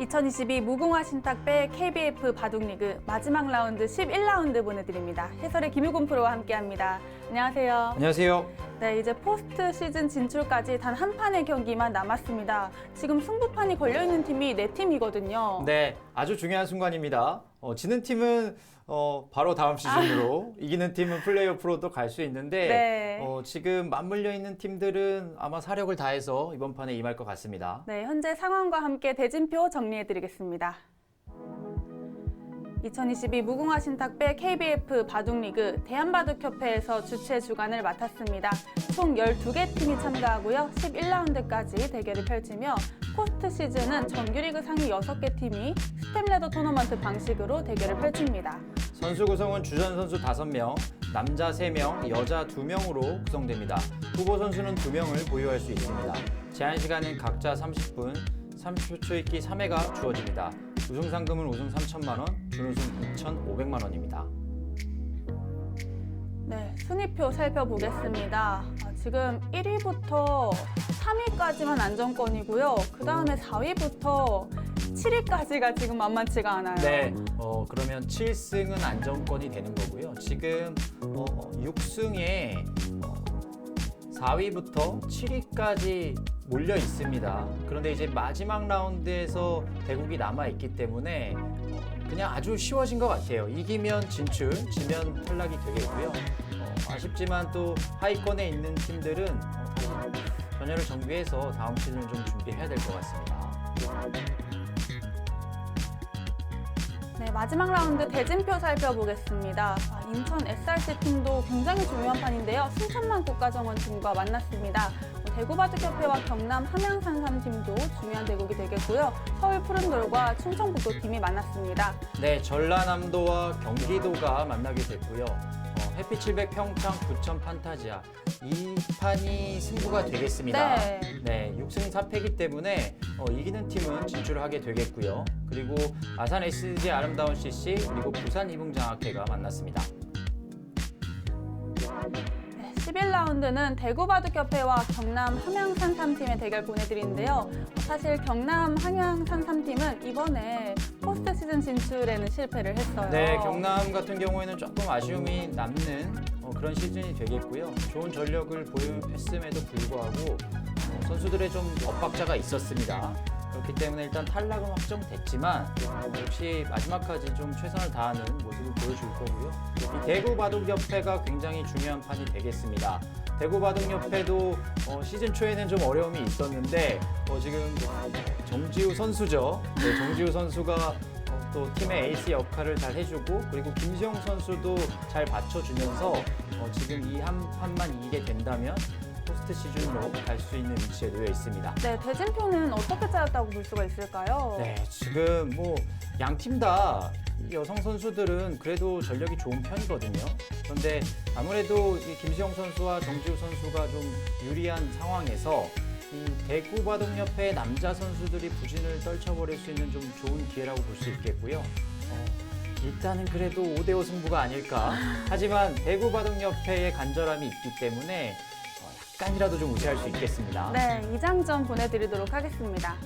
2022 무궁화 신탁배 KBF 바둑리그 마지막 라운드 11라운드 보내드립니다. 해설의 김유곤 프로와 함께합니다. 안녕하세요. 안녕하세요. 네, 이제 포스트 시즌 진출까지 단 한 판의 경기만 남았습니다. 지금 승부판이 걸려있는 팀이 4팀이거든요. 네, 아주 중요한 순간입니다. 지는 팀은 바로 다음 시즌으로, 이기는 팀은 플레이오프로 또 갈 수 있는데 네. 지금 맞물려 있는 팀들은 아마 사력을 다해서 이번 판에 임할 것 같습니다. 네, 현재 상황과 함께 대진표 정리해드리겠습니다. 2022 무궁화 신탁배 KBF 바둑리그 대한바둑협회에서 주최 주관을 맡았습니다. 총 12개 팀이 참가하고요. 11라운드까지 대결을 펼치며 포스트 시즌은 정규리그 상위 6개 팀이 스텝레더 토너먼트 방식으로 대결을 펼칩니다. 선수 구성은 주전 선수 5명, 남자 3명, 여자 2명으로 구성됩니다. 후보 선수는 2명을 보유할 수 있습니다. 제한 시간은 각자 30분, 30초 초읽기 3회가 주어집니다. 우승 상금은 우승 3천만 원, 준우승 2,500만 원입니다. 네, 순위표 살펴보겠습니다. 지금 1위부터 3위까지만 안정권이고요. 그 다음에 4위부터 7위까지가 지금 만만치가 않아요. 네, 그러면 7승은 안정권이 되는 거고요. 지금 6승에 4위부터 7위까지 몰려 있습니다. 그런데 이제 마지막 라운드에서 대국이 남아 있기 때문에 그냥 아주 쉬워진 것 같아요. 이기면 진출, 지면 탈락이 되겠고요. 아쉽지만 또 하위권에 있는 팀들은 전열을 정비해서 다음 시즌을 좀 준비해야 될 것 같습니다. 네, 마지막 라운드 대진표 살펴보겠습니다. 인천 SRC 팀도 굉장히 중요한 판인데요. 순천만 국가정원팀과 만났습니다. 대구바둑협회와 경남 함양산삼 팀도 중요한 대국이 되겠고요. 서울 푸른돌과 충청북도팀이 만났습니다. 네, 전라남도와 경기도가 만나게 됐고요. 해피700 평창 부천 판타지아 이 판이 승부가 되겠습니다. 네, 6승 4패이기 때문에 이기는 팀은 진출을 하게 되겠고요. 그리고 아산 SG 아름다운 CC 그리고 부산 이붕장학회가 만났습니다. 11라운드는 대구바둑협회와 경남 함양산삼팀의 대결 보내드리는데요. 사실 경남 함양산삼팀은 이번에 포스트 시즌 진출에는 실패를 했어요. 네, 경남 같은 경우에는 조금 아쉬움이 남는 그런 시즌이 되겠고요. 좋은 전력을 보유했음에도 불구하고 선수들의 좀 엇박자가 있었습니다. 그렇기 때문에 일단 탈락은 확정됐지만 역시 마지막까지 좀 최선을 다하는 모습을 보여줄 거고요. 이 대구바둑협회가 굉장히 중요한 판이 되겠습니다. 대구바둑협회도 시즌 초에는 좀 어려움이 있었는데 지금 정지우 선수죠. 네, 정지우 선수가 또 팀의 에이스 역할을 잘 해주고 그리고 김수영 선수도 잘 받쳐주면서 지금 이 한 판만 이기게 된다면 포스트 시즌으로 갈 수 있는 위치에 놓여 있습니다. 네, 대진표는 어떻게 짜였다고 볼 수가 있을까요? 네, 지금 양 팀 다 여성 선수들은 그래도 전력이 좋은 편이거든요. 그런데 아무래도 이 김수영 선수와 정지우 선수가 좀 유리한 상황에서 이 대구바둑협회 남자 선수들이 부진을 떨쳐버릴 수 있는 좀 좋은 기회라고 볼 수 있겠고요. 일단은 그래도 5대5 승부가 아닐까. 하지만 대구바둑협회의 간절함이 있기 때문에 약간이라도 좀 우세할 수 있겠습니다. 네, 2장전 보내드리도록 하겠습니다.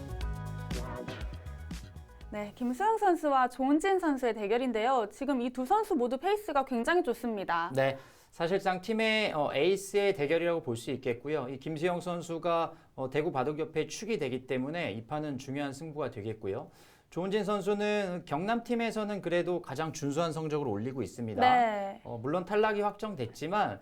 네, 김수영 선수와 조은진 선수의 대결인데요. 지금 이 두 선수 모두 페이스가 굉장히 좋습니다. 네, 사실상 팀의 에이스의 대결이라고 볼 수 있겠고요. 이 김수영 선수가 대구바둑협회 축이 되기 때문에 이 판은 중요한 승부가 되겠고요. 조은진 선수는 경남팀에서는 그래도 가장 준수한 성적을 올리고 있습니다. 네. 물론 탈락이 확정됐지만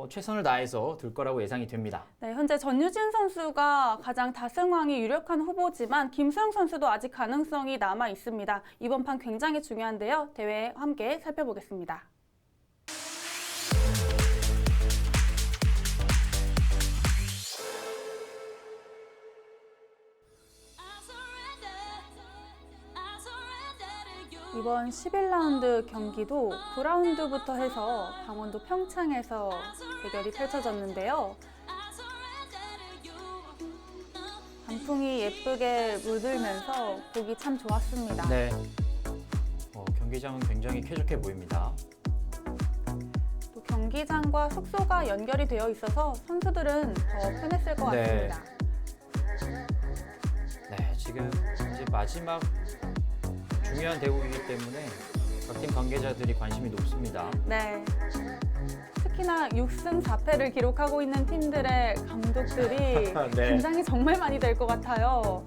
최선을 다해서 들 거라고 예상이 됩니다. 네, 현재 전유진 선수가 가장 다승왕이 유력한 후보지만 김수영 선수도 아직 가능성이 남아 있습니다. 이번 판 굉장히 중요한데요. 대회 함께 살펴보겠습니다. 이번 11라운드 경기도 9라운드부터 해서 강원도 평창에서 대결이 펼쳐졌는데요. 단풍이 예쁘게 물들면서 보기 참 좋았습니다. 네, 경기장은 굉장히 쾌적해 보입니다. 또 경기장과 숙소가 연결이 되어 있어서 선수들은 더 편했을 것 같습니다. 네, 지금 이제 마지막 중요한 대국이기 때문에 각 팀 관계자들이 관심이 높습니다. 네. 특히나 6승 4패를 기록하고 있는 팀들의 감독들이 네. 긴장이 정말 많이 될 것 같아요.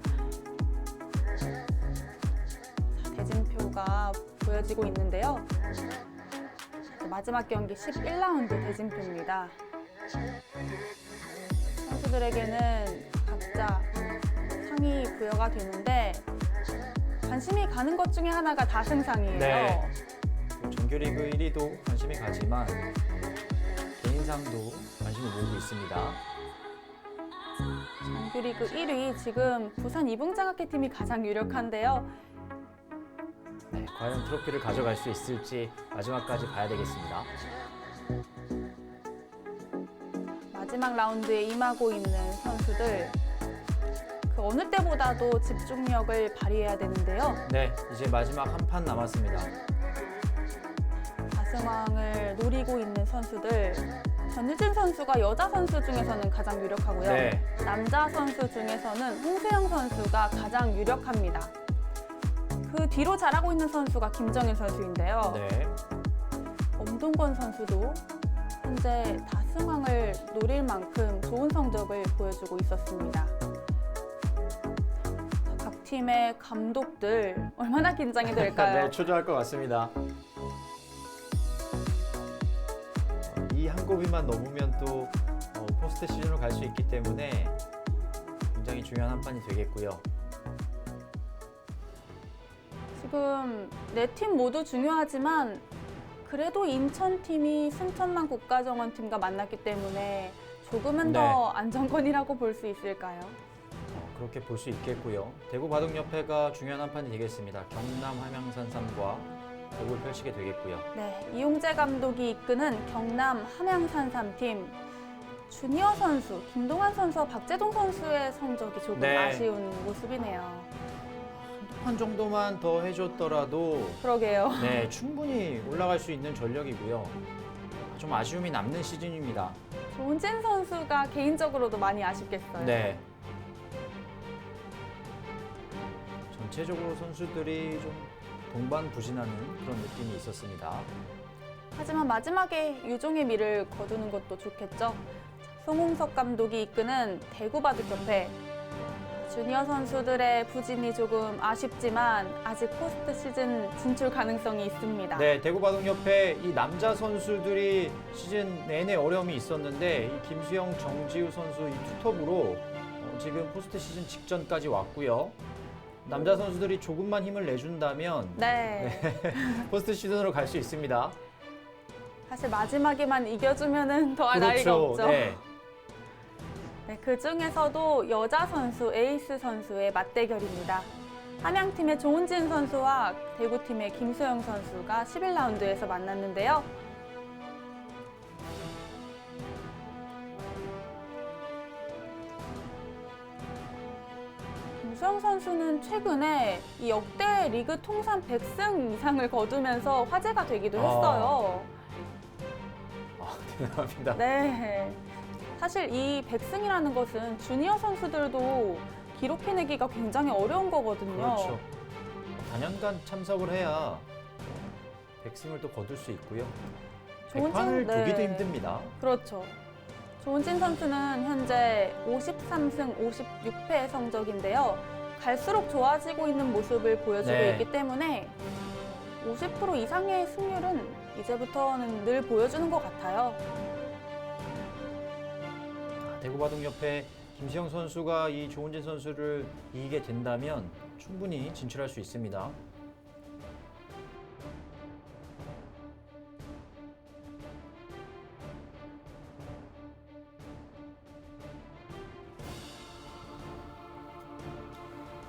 자, 대진표가 보여지고 있는데요. 마지막 경기 11라운드 대진표입니다. 선수들에게는 각자 상이 부여가 되는데 관심이 가는 것 중에 하나가 다승상이에요. 네. 정규리그 1위도 관심이 가지만 개인상도 관심을 모으고 있습니다. 정규리그 1위 지금 부산 이붕장학회팀이 가장 유력한데요. 네, 과연 트로피를 가져갈 수 있을지 마지막까지 봐야 되겠습니다. 마지막 라운드에 임하고 있는 선수들 그 어느 때보다도 집중력을 발휘해야 되는데요. 네, 이제 마지막 한 판 남았습니다. 다승왕을 노리고 있는 선수들 전유진 선수가 여자 선수 중에서는 가장 유력하고요. 네. 남자 선수 중에서는 홍세영 선수가 가장 유력합니다. 그 뒤로 잘하고 있는 선수가 김정일 선수인데요. 네. 엄동건 선수도 현재 다승왕을 노릴 만큼 좋은 성적을 보여주고 있었습니다. 각 팀의 감독들 얼마나 긴장이 될까요? 네, 초조할 것 같습니다. 이 한 고비만 넘으면 또 포스트 시즌으로 갈 수 있기 때문에 굉장히 중요한 한 판이 되겠고요. 지금 네 팀 모두 중요하지만 그래도 인천팀이 순천만 국가정원팀과 만났기 때문에 조금은 네. 더 안정권이라고 볼 수 있을까요? 그렇게 볼 수 있겠고요. 대구 바둑협회가 중요한 한 판이 되겠습니다. 경남 함양산삼과 대구를 펼치게 되겠고요. 네, 이용재 감독이 이끄는 경남 함양산삼팀 주니어 선수 김동환 선수와 박재동 선수의 성적이 조금 네. 아쉬운 모습이네요. 한 판 정도만 더 해줬더라도 그러게요. 네, 충분히 올라갈 수 있는 전력이고요. 좀 아쉬움이 남는 시즌입니다. 조은진 선수가 개인적으로도 많이 아쉽겠어요. 네. 전체적으로 선수들이 좀 동반부진하는 그런 느낌이 있었습니다. 하지만 마지막에 유종의 미를 거두는 것도 좋겠죠. 송홍석 감독이 이끄는 대구바둑협회 주니어 선수들의 부진이 조금 아쉽지만 아직 포스트 시즌 진출 가능성이 있습니다. 네, 대구바둑협회 이 남자 선수들이 시즌 내내 어려움이 있었는데 이 김수영, 정지우 선수 이 투톱으로 지금 포스트 시즌 직전까지 왔고요. 남자 선수들이 조금만 힘을 내준다면 네. 포스트 시즌으로 갈 수 있습니다. 사실 마지막에만 이겨주면은 더할 나위가 없죠. 네. 네, 그 중에서도 여자 선수 에이스 선수의 맞대결입니다. 함양팀의 조은진 선수와 대구팀의 김수영 선수가 11라운드에서 만났는데요. 김수영 선수는 최근에 이 역대 리그 통산 100승 이상을 거두면서 화제가 되기도 했어요. 대단합니다. 네. 사실 이 100승이라는 것은 주니어 선수들도 기록해내기가 굉장히 어려운 거거든요. 그렇죠. 단연간 참석을 해야 100승을 또 거둘 수 있고요. 조은진, 100판을 네. 두기도 힘듭니다. 그렇죠. 조은진 선수는 현재 53승 56패의 성적인데요. 갈수록 좋아지고 있는 모습을 보여주고 네. 있기 때문에 50% 이상의 승률은 이제부터는 늘 보여주는 것 같아요. 대구바둑협회 김수영 선수가 이 조은진 선수를 이기게 된다면 충분히 진출할 수 있습니다.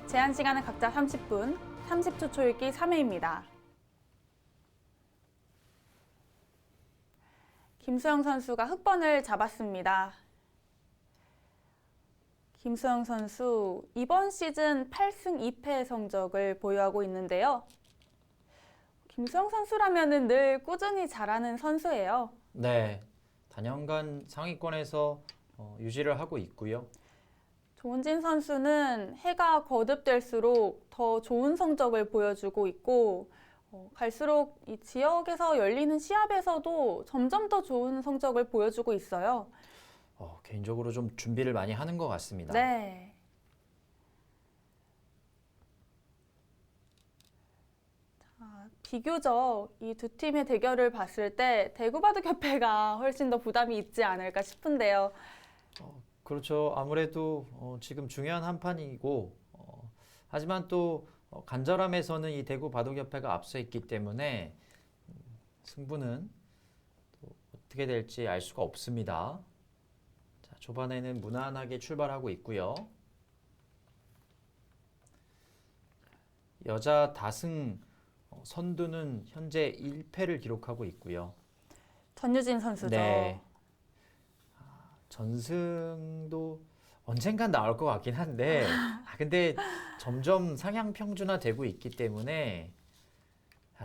제한 시간은 각자 30분, 30초 초읽기 3회입니다. 김수영 선수가 흑번을 잡았습니다. 김수영 선수 이번 시즌 8승 2패 성적을 보유하고 있는데요. 김수영 선수라면은 늘 꾸준히 잘하는 선수예요. 네, 단연간 상위권에서 유지를 하고 있고요. 조은진 선수는 해가 거듭될수록 더 좋은 성적을 보여주고 있고 갈수록 이 지역에서 열리는 시합에서도 점점 더 좋은 성적을 보여주고 있어요. 개인적으로 좀 준비를 많이 하는 것 같습니다. 네. 비교적 이 두 팀의 대결을 봤을 때 대구바둑협회가 훨씬 더 부담이 있지 않을까 싶은데요. 그렇죠. 아무래도 지금 중요한 한판이고 하지만 또 간절함에서는 이 대구 바둑협회가 앞서 있기 때문에 승부는 또 어떻게 될지 알 수가 없습니다. 자, 초반에는 무난하게 출발하고 있고요. 여자 다승 선두는 현재 1패를 기록하고 있고요. 전유진 선수죠. 네. 전승도 언젠간 나올 것 같긴 한데 근데 점점 상향 평준화되고 있기 때문에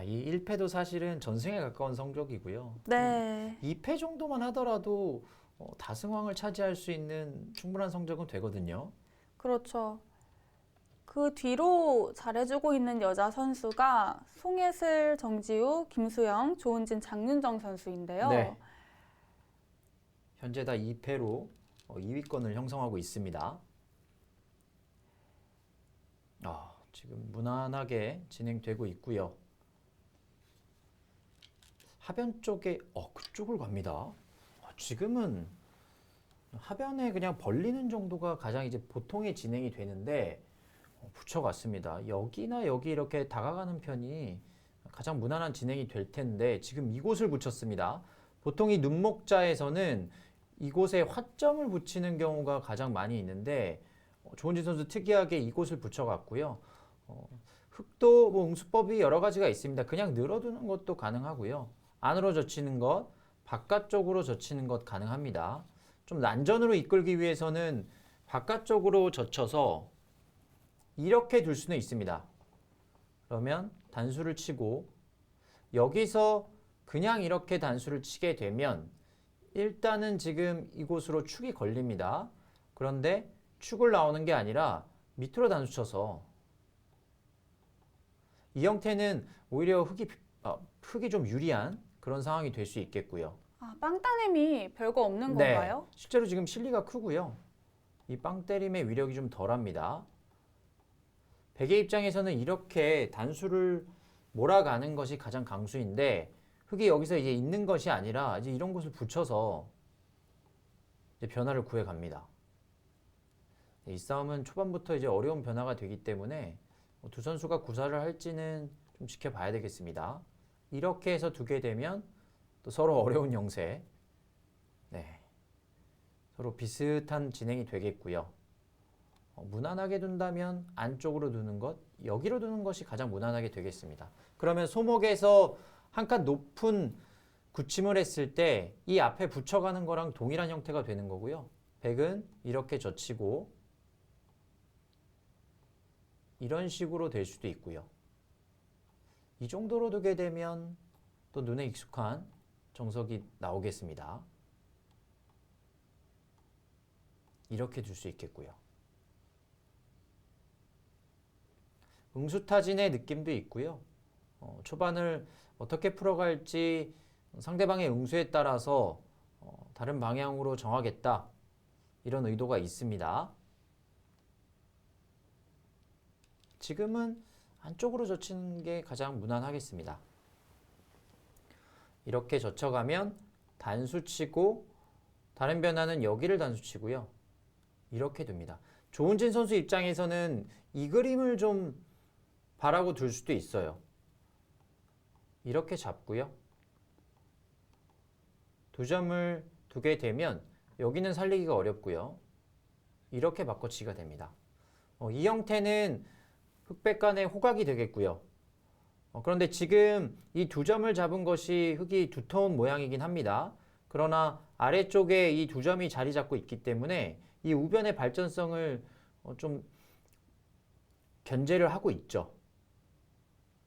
이 1패도 사실은 전승에 가까운 성적이고요. 네. 2패 정도만 하더라도 다승왕을 차지할 수 있는 충분한 성적은 되거든요. 그렇죠. 그 뒤로 잘해주고 있는 여자 선수가 송혜슬, 정지우, 김수영, 조은진, 장윤정 선수인데요. 네. 현재 다 2패로 2위권을 형성하고 있습니다. 지금 무난하게 진행되고 있고요. 하변 쪽에 그쪽을 갑니다. 지금은 하변에 그냥 벌리는 정도가 가장 이제 보통의 진행이 되는데 붙여갔습니다. 여기나 여기 이렇게 다가가는 편이 가장 무난한 진행이 될 텐데 지금 이곳을 붙였습니다. 보통 이 눈목자에서는 이곳에 화점을 붙이는 경우가 가장 많이 있는데 조은진 선수 특이하게 이곳을 붙여갔고요. 흙도 뭐 응수법이 여러 가지가 있습니다. 그냥 늘어두는 것도 가능하고요. 안으로 젖히는 것, 바깥쪽으로 젖히는 것 가능합니다. 좀 난전으로 이끌기 위해서는 바깥쪽으로 젖혀서 이렇게 둘 수는 있습니다. 그러면 단수를 치고 여기서 그냥 이렇게 단수를 치게 되면 일단은 지금 이곳으로 축이 걸립니다. 그런데 축을 나오는 게 아니라 밑으로 단수 쳐서 이 형태는 오히려 흙이 좀 유리한 그런 상황이 될 수 있겠고요. 빵 따냄이 별거 없는 네, 건가요? 실제로 지금 실리가 크고요. 이 빵 때림의 위력이 좀 덜합니다. 백의 입장에서는 이렇게 단수를 몰아가는 것이 가장 강수인데 흙이 여기서 이제 있는 것이 아니라 이제 이런 곳을 붙여서 이제 변화를 구해갑니다. 이 싸움은 초반부터 이제 어려운 변화가 되기 때문에 두 선수가 구사를 할지는 좀 지켜봐야 되겠습니다. 이렇게 해서 두게 되면 또 서로 어려운 영세, 네, 서로 비슷한 진행이 되겠고요. 무난하게 둔다면 안쪽으로 두는 것, 여기로 두는 것이 가장 무난하게 되겠습니다. 그러면 소목에서 한 칸 높은 굳힘을 했을 때 이 앞에 붙여가는 거랑 동일한 형태가 되는 거고요. 백은 이렇게 젖히고 이런 식으로 될 수도 있고요. 이 정도로 두게 되면 또 눈에 익숙한 정석이 나오겠습니다. 이렇게 둘 수 있겠고요. 응수타진의 느낌도 있고요. 초반을 어떻게 풀어갈지 상대방의 응수에 따라서 다른 방향으로 정하겠다. 이런 의도가 있습니다. 지금은 안쪽으로 젖히는 게 가장 무난하겠습니다. 이렇게 젖혀가면 단수 치고 다른 변화는 여기를 단수 치고요. 이렇게 둡니다. 조은진 선수 입장에서는 이 그림을 좀 바라고 둘 수도 있어요. 이렇게 잡고요. 두 점을 두게 되면 여기는 살리기가 어렵고요. 이렇게 바꿔치기가 됩니다. 이 형태는 흑백 간의 호각이 되겠고요. 그런데 지금 이 두 점을 잡은 것이 흙이 두터운 모양이긴 합니다. 그러나 아래쪽에 이 두 점이 자리 잡고 있기 때문에 이 우변의 발전성을 좀 견제를 하고 있죠.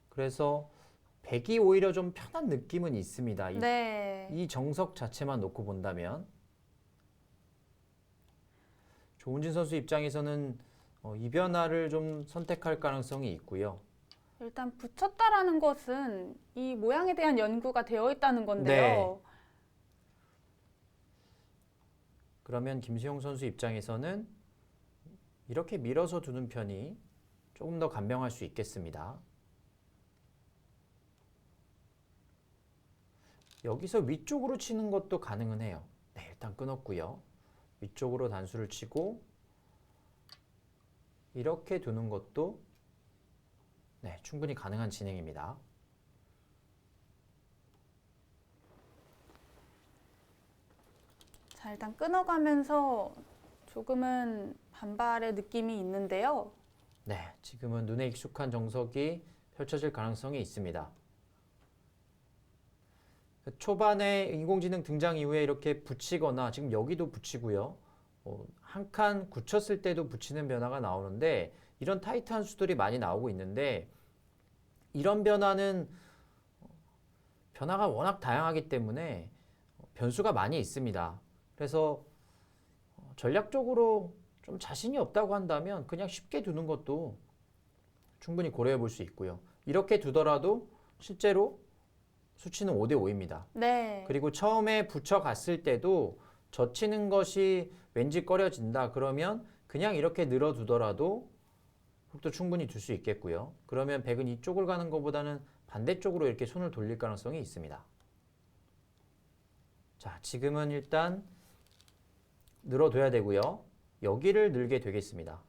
그래서 백이 오히려 좀 편한 느낌은 있습니다. 네. 이 정석 자체만 놓고 본다면 조은진 선수 입장에서는 이 변화를 좀 선택할 가능성이 있고요. 일단 붙였다라는 것은 이 모양에 대한 연구가 되어 있다는 건데요. 그러면 김수영 선수 입장에서는 이렇게 밀어서 두는 편이 조금 더 간명할 수 있겠습니다. 여기서 위쪽으로 치는 것도 가능은 해요. 네, 일단 끊었고요. 위쪽으로 단수를 치고 이렇게 두는 것도 네, 충분히 가능한 진행입니다. 자, 일단 끊어가면서 조금은 반발의 느낌이 있는데요. 네, 지금은 눈에 익숙한 정석이 펼쳐질 가능성이 있습니다. 초반에 인공지능 등장 이후에 이렇게 붙이거나 지금 여기도 붙이고요. 한 칸 굳혔을 때도 붙이는 변화가 나오는데 이런 타이트한 수들이 많이 나오고 있는데 이런 변화는 변화가 워낙 다양하기 때문에 변수가 많이 있습니다. 그래서 전략적으로 좀 자신이 없다고 한다면 그냥 쉽게 두는 것도 충분히 고려해 볼 수 있고요. 이렇게 두더라도 실제로 수치는 5대 5입니다. 네. 그리고 처음에 붙여갔을 때도 젖히는 것이 왠지 꺼려진다. 그러면 그냥 이렇게 늘어두더라도 흙도 충분히 둘 수 있겠고요. 그러면 백은 이쪽을 가는 것보다는 반대쪽으로 이렇게 손을 돌릴 가능성이 있습니다. 자, 지금은 일단 늘어둬야 되고요. 여기를 늘게 되겠습니다.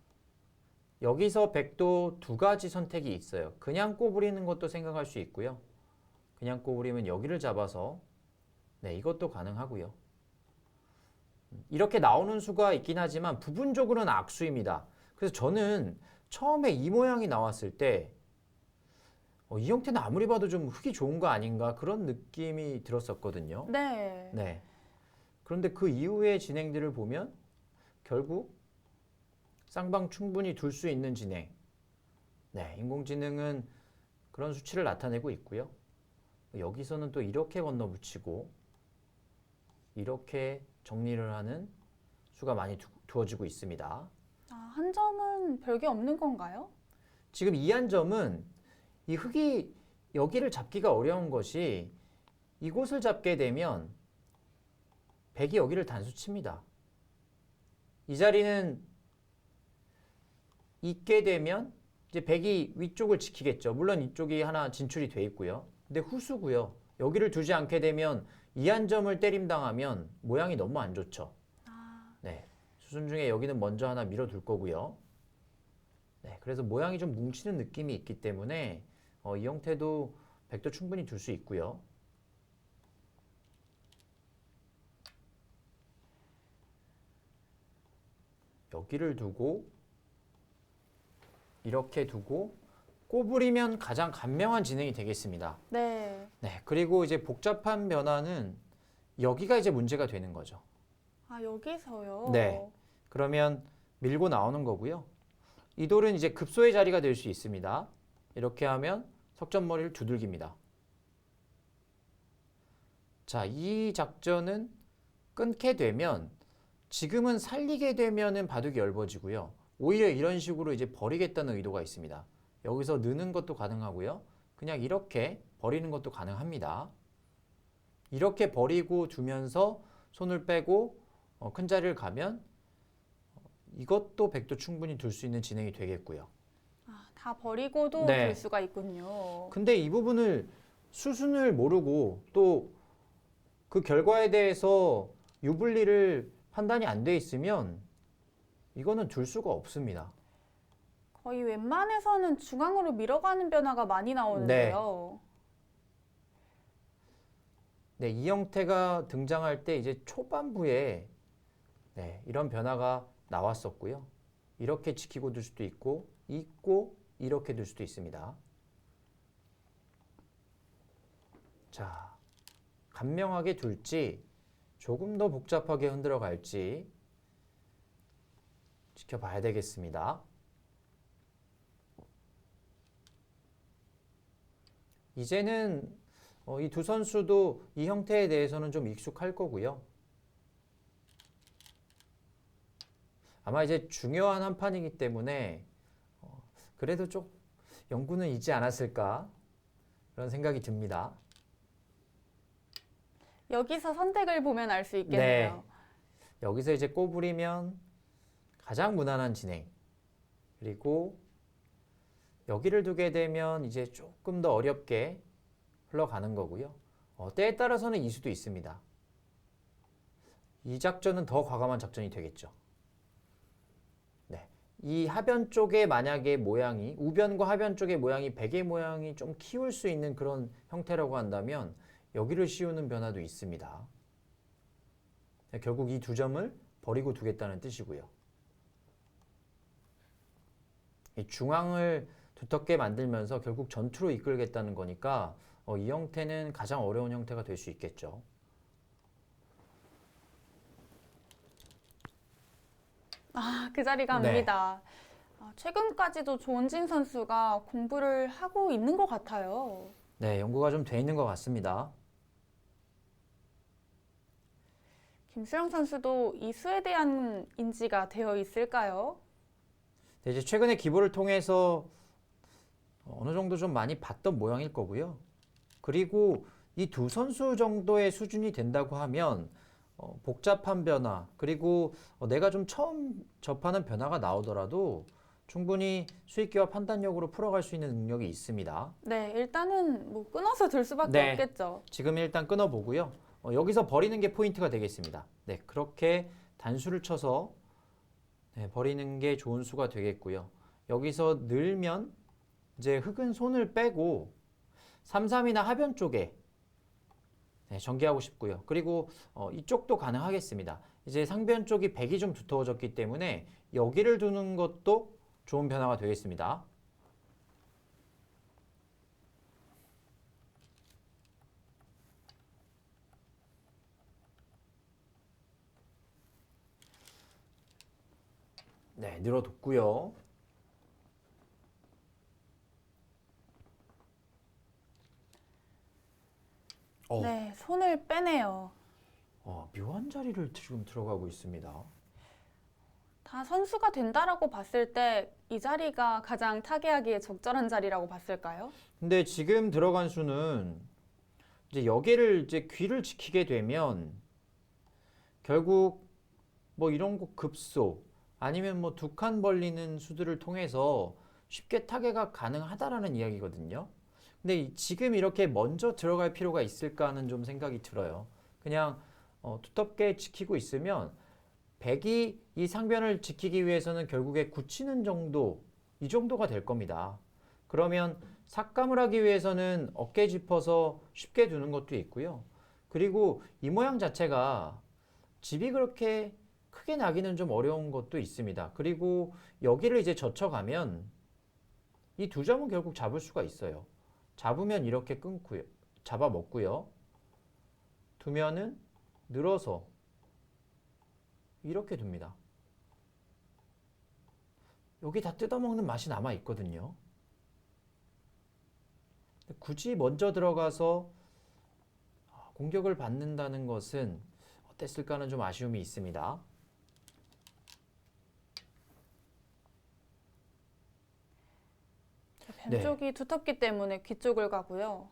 여기서 백도 두 가지 선택이 있어요. 그냥 꼬부리는 것도 생각할 수 있고요. 그냥 꼬부리면 여기를 잡아서 네, 이것도 가능하고요. 이렇게 나오는 수가 있긴 하지만 부분적으로는 악수입니다. 그래서 저는 처음에 이 모양이 나왔을 때 이 형태는 아무리 봐도 좀 흙이 좋은 거 아닌가 그런 느낌이 들었었거든요. 네. 네. 그런데 그 이후의 진행들을 보면 결국 쌍방 충분히 둘 수 있는 진행. 네, 인공지능은 그런 수치를 나타내고 있고요. 여기서는 또 이렇게 건너붙이고 이렇게 정리를 하는 수가 많이 두어지고 있습니다. 아, 한 점은 별게 없는 건가요? 지금 이 한 점은 이 흙이 여기를 잡기가 어려운 것이 이곳을 잡게 되면 백이 여기를 단수 칩니다. 이 자리는 있게 되면 이제 백이 위쪽을 지키겠죠. 물론 이쪽이 하나 진출이 돼 있고요. 근데 후수고요. 여기를 두지 않게 되면 이 한 점을 때림당하면 모양이 너무 안 좋죠. 네, 수순 중에 여기는 먼저 하나 밀어둘 거고요. 네, 그래서 모양이 좀 뭉치는 느낌이 있기 때문에 이 형태도 백도 충분히 둘 수 있고요. 여기를 두고 이렇게 두고 꼬부리면 가장 간명한 진행이 되겠습니다. 네. 네, 그리고 이제 복잡한 변화는 여기가 이제 문제가 되는 거죠. 아, 여기서요? 네. 그러면 밀고 나오는 거고요. 이 돌은 이제 급소의 자리가 될 수 있습니다. 이렇게 하면 석점머리를 두들깁니다. 자, 이 작전은 끊게 되면 지금은 살리게 되면은 바둑이 넓어지고요. 오히려 이런 식으로 이제 버리겠다는 의도가 있습니다. 여기서 느는 것도 가능하고요. 그냥 이렇게 버리는 것도 가능합니다. 이렇게 버리고 두면서 손을 빼고 큰 자리를 가면 이것도 백도 충분히 둘 수 있는 진행이 되겠고요. 아, 다 버리고도 네. 둘 수가 있군요. 근데 이 부분을 수순을 모르고 또 그 결과에 대해서 유불리를 판단이 안 돼 있으면 이거는 둘 수가 없습니다. 거의 웬만해서는 중앙으로 밀어가는 변화가 많이 나오는데요. 네, 이 형태가 등장할 때 이제 초반부에 네, 이런 변화가 나왔었고요. 이렇게 지키고 둘 수도 있고 이렇게 둘 수도 있습니다. 자, 간명하게 둘지 조금 더 복잡하게 흔들어 갈지 지켜봐야 되겠습니다. 이제는 이 두 선수도 이 형태에 대해서는 좀 익숙할 거고요. 아마 이제 중요한 한 판이기 때문에 그래도 좀 영구는 있지 않았을까 그런 생각이 듭니다. 여기서 선택을 보면 알 수 있겠네요. 여기서 이제 꼬부리면 가장 무난한 진행. 그리고 여기를 두게 되면 이제 조금 더 어렵게 흘러가는 거고요. 때에 따라서는 이수도 있습니다. 이 작전은 더 과감한 작전이 되겠죠. 네. 이 하변 쪽에 만약에 모양이 우변과 하변 쪽의 모양이 백의 모양이 좀 키울 수 있는 그런 형태라고 한다면 여기를 씌우는 변화도 있습니다. 결국 이 두 점을 버리고 두겠다는 뜻이고요. 이 중앙을 두텁게 만들면서 결국 전투로 이끌겠다는 거니까 이 형태는 가장 어려운 형태가 될 수 있겠죠. 그 자리가 네. 압니다. 최근까지도 조은진 선수가 공부를 하고 있는 것 같아요. 네, 연구가 좀 돼 있는 것 같습니다. 김수영 선수도 이 수에 대한 인지가 되어 있을까요? 네, 이제 최근에 기보를 통해서 어느 정도 좀 많이 봤던 모양일 거고요. 그리고 이 두 선수 정도의 수준이 된다고 하면 복잡한 변화, 그리고 내가 좀 처음 접하는 변화가 나오더라도 충분히 수익기와 판단력으로 풀어갈 수 있는 능력이 있습니다. 네, 일단은 뭐 끊어서 들 수밖에 네. 없겠죠. 지금 일단 끊어보고요. 여기서 버리는 게 포인트가 되겠습니다. 네, 그렇게 단수를 쳐서 버리는 게 좋은 수가 되겠고요. 여기서 늘면 이제 흙은 손을 빼고 3-3이나 하변 쪽에 전개하고 싶고요. 그리고 이쪽도 가능하겠습니다. 이제 상변 쪽이 백이 좀 두터워졌기 때문에 여기를 두는 것도 좋은 변화가 되겠습니다. 네, 늘어뒀고요. 네, 손을 빼네요. 묘한 자리를 지금 들어가고 있습니다. 다 선수가 된다라고 봤을 때 이 자리가 가장 타개하기에 적절한 자리라고 봤을까요? 근데 지금 들어간 수는 이제 여기를 이제 귀를 지키게 되면 결국 뭐 이런 거 급소 아니면 뭐 두 칸 벌리는 수들을 통해서 쉽게 타개가 가능하다라는 이야기거든요. 근데 지금 이렇게 먼저 들어갈 필요가 있을까 하는 좀 생각이 들어요. 그냥 두텁게 지키고 있으면 백이 이 상변을 지키기 위해서는 결국에 굳히는 정도, 이 정도가 될 겁니다. 그러면 삭감을 하기 위해서는 어깨 짚어서 쉽게 두는 것도 있고요. 그리고 이 모양 자체가 집이 그렇게 크게 나기는 좀 어려운 것도 있습니다. 그리고 여기를 이제 젖혀가면 이 두 점은 결국 잡을 수가 있어요. 잡으면 이렇게 끊고요. 잡아먹고요. 두면은 늘어서 이렇게 둡니다. 여기 다 뜯어먹는 맛이 남아 있거든요. 굳이 먼저 들어가서 공격을 받는다는 것은 어땠을까 하는 좀 아쉬움이 있습니다. 변쪽이 두텁기 때문에 귀 쪽을 가고요.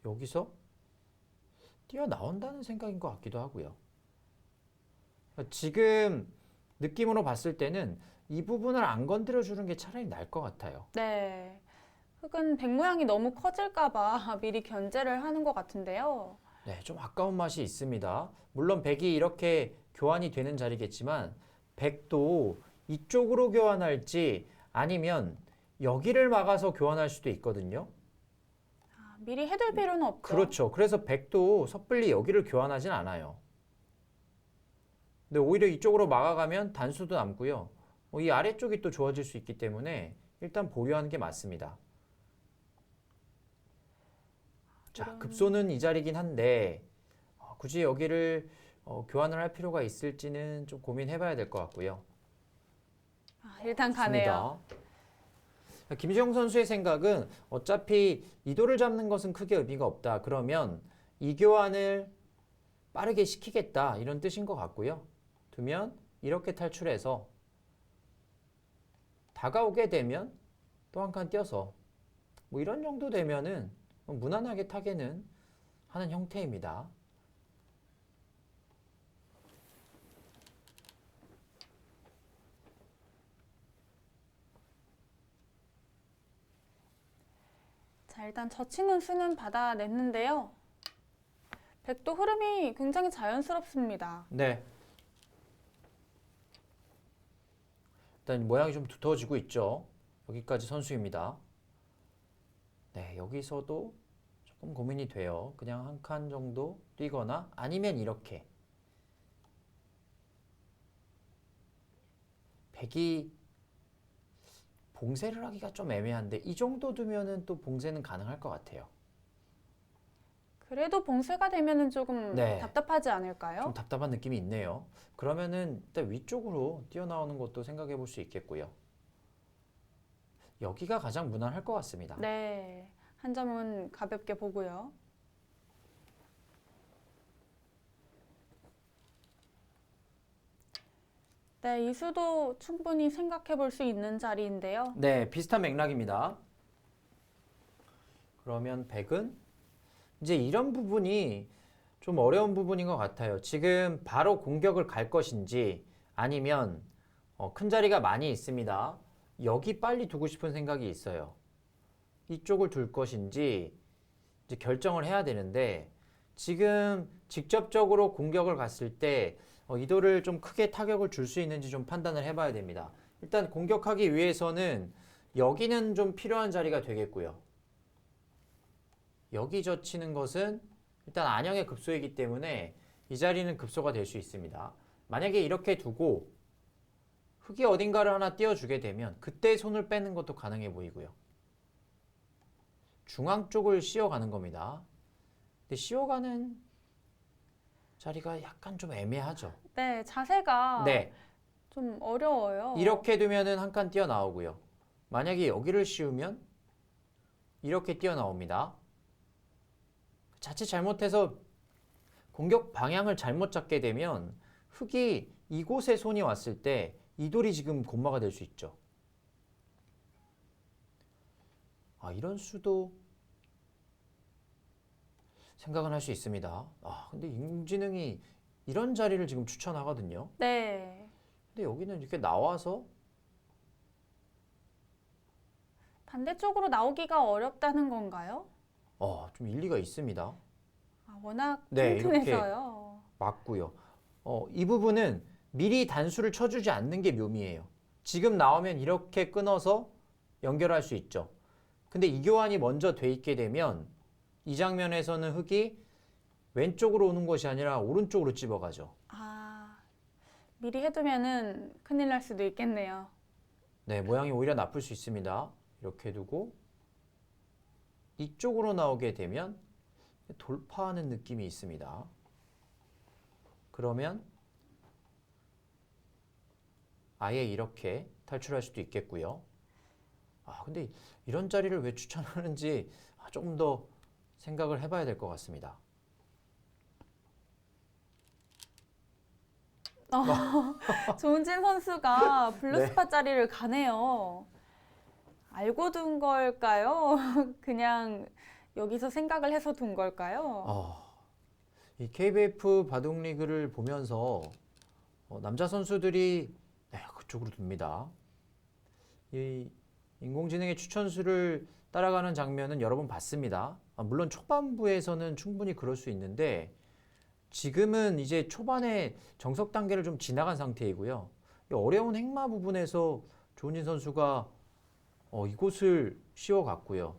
여기서 뛰어나온다는 생각인 것 같기도 하고요. 지금 느낌으로 봤을 때는 이 부분을 안 건드려 주는 게 차라리 나을 것 같아요. 네, 흙은 백 모양이 너무 커질까봐 미리 견제를 하는 것 같은데요. 네, 좀 아까운 맛이 있습니다. 물론 백이 이렇게 교환이 되는 자리겠지만 백도 이쪽으로 교환할지 아니면 여기를 막아서 교환할 수도 있거든요. 미리 해둘 필요는 없죠. 그렇죠. 그래서 백도 섣불리 여기를 교환하진 않아요. 근데 오히려 이쪽으로 막아가면 단수도 남고요. 이 아래쪽이 또 좋아질 수 있기 때문에 일단 보류하는 게 맞습니다. 자, 급소는 이 자리긴 한데 굳이 여기를 교환을 할 필요가 있을지는 좀 고민해봐야 될 것 같고요. 일단 가네요. 김주영 선수의 생각은 어차피 이도를 잡는 것은 크게 의미가 없다. 그러면 이 교환을 빠르게 시키겠다 이런 뜻인 것 같고요. 두면 이렇게 탈출해서 다가오게 되면 또 한 칸 띄어서 뭐 이런 정도 되면은 무난하게 타개는 하는 형태입니다. 자, 일단 젖히는 수는 받아냈는데요. 백도 흐름이 굉장히 자연스럽습니다. 네. 일단 모양이 좀 두터워지고 있죠. 여기까지 선수입니다. 네, 여기서도 조금 고민이 돼요. 그냥 한 칸 정도 뛰거나 아니면 이렇게 백이 봉쇄를 하기가 좀 애매한데 이 정도 두면은 또 봉쇄는 가능할 것 같아요. 그래도 봉쇄가 되면은 조금 네. 답답하지 않을까요? 좀 답답한 느낌이 있네요. 그러면은 일단 위쪽으로 뛰어나오는 것도 생각해 볼 수 있겠고요. 여기가 가장 무난할 것 같습니다. 네, 한 점은 가볍게 보고요. 네, 이 수도 충분히 생각해 볼 수 있는 자리인데요. 네, 비슷한 맥락입니다. 그러면 백은 이제 이런 부분이 좀 어려운 부분인 것 같아요. 지금 바로 공격을 갈 것인지 아니면 큰 자리가 많이 있습니다. 여기 빨리 두고 싶은 생각이 있어요. 이쪽을 둘 것인지 이제 결정을 해야 되는데 지금 직접적으로 공격을 갔을 때 이도를 좀 크게 타격을 줄 수 있는지 좀 판단을 해봐야 됩니다. 일단 공격하기 위해서는 여기는 좀 필요한 자리가 되겠고요. 여기 젖히는 것은 일단 안형의 급소이기 때문에 이 자리는 급소가 될 수 있습니다. 만약에 이렇게 두고 흙이 어딘가를 하나 띄워주게 되면 그때 손을 빼는 것도 가능해 보이고요. 중앙 쪽을 씌워가는 겁니다. 근데 씌워가는 자리가 약간 좀 애매하죠. 네, 자세가 네, 좀 어려워요. 이렇게 두면은 한 칸 띄어나오고요. 만약에 여기를 씌우면 이렇게 띄어나옵니다. 자칫 잘못해서 공격 방향을 잘못 잡게 되면 흙이 이곳에 손이 왔을 때 이 돌이 지금 곤마가 될 수 있죠. 이런 수도 생각은 할 수 있습니다. 근데 인공지능이 이런 자리를 지금 추천하거든요. 네, 근데 여기는 이렇게 나와서 반대쪽으로 나오기가 어렵다는 건가요? 좀 일리가 있습니다. 워낙 네, 튼튼해서요. 맞고요. 이 부분은 미리 단수를 쳐주지 않는 게 묘미예요. 지금 나오면 이렇게 끊어서 연결할 수 있죠. 근데 이 교환이 먼저 돼 있게 되면 이 장면에서는 흙이 왼쪽으로 오는 것이 아니라 오른쪽으로 찝어가죠. 미리 해두면은 큰일 날 수도 있겠네요. 네, 모양이 오히려 나쁠 수 있습니다. 이렇게 두고 이쪽으로 나오게 되면 돌파하는 느낌이 있습니다. 그러면 아예 이렇게 탈출할 수도 있겠고요. 근데 이런 자리를 왜 추천하는지 조금 더 생각을 해봐야 될 것 같습니다. 조은진 선수가 블루스팟 자리를 가네요. 알고 둔 걸까요? 그냥 여기서 생각을 해서 둔 걸까요? 이 KBF 바둑리그를 보면서 남자 선수들이 그쪽으로 둡니다. 이 인공지능의 추천수를 따라가는 장면은 여러 번 봤습니다. 물론 초반부에서는 충분히 그럴 수 있는데 지금은 이제 초반에 정석 단계를 좀 지나간 상태이고요. 이 어려운 행마 부분에서 조은진 선수가 이곳을 씌워갔고요.